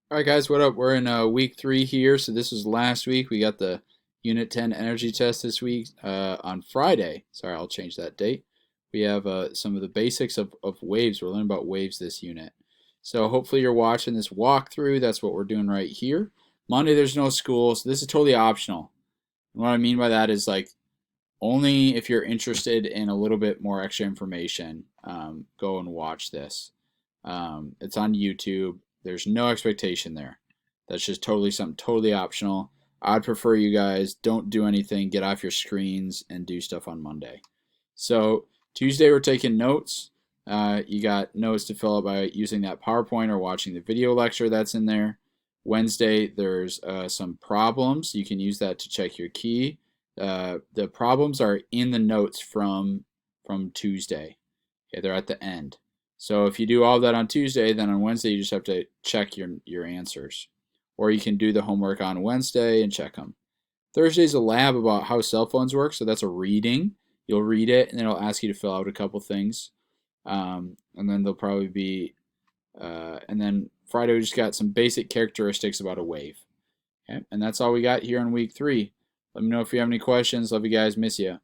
All right, guys, what up? We're in week 3 here. So this was last week. We got the Unit 10 energy test this week on Friday. Sorry, I'll change that date. We have some of the basics of waves. We're learning about waves this unit. So hopefully you're watching this walkthrough. That's what we're doing right here. Monday, there's no school, so this is totally optional. And what I mean by that is like only if you're interested in a little bit more extra information, go and watch this. It's on YouTube. There's no expectation there. That's just totally something totally optional. I'd prefer you guys don't do anything, get off your screens, and do stuff on Monday. So Tuesday we're taking notes. You got notes to fill out by using that PowerPoint or watching the video lecture that's in there. Wednesday there's some problems. You can use that to check your key. The problems are in the notes from Tuesday. Okay, they're at the end. So if you do all that on Tuesday, then on Wednesday you just have to check your answers. Or you can do the homework on Wednesday and check them. Thursday's a lab about how cell phones work, so that's a reading. You'll read it, and it'll ask you to fill out a couple things. And then there'll probably be, and then Friday we just got some basic characteristics about a wave. Okay, and that's all we got here on week 3. Let me know if you have any questions. Love you guys. Miss you.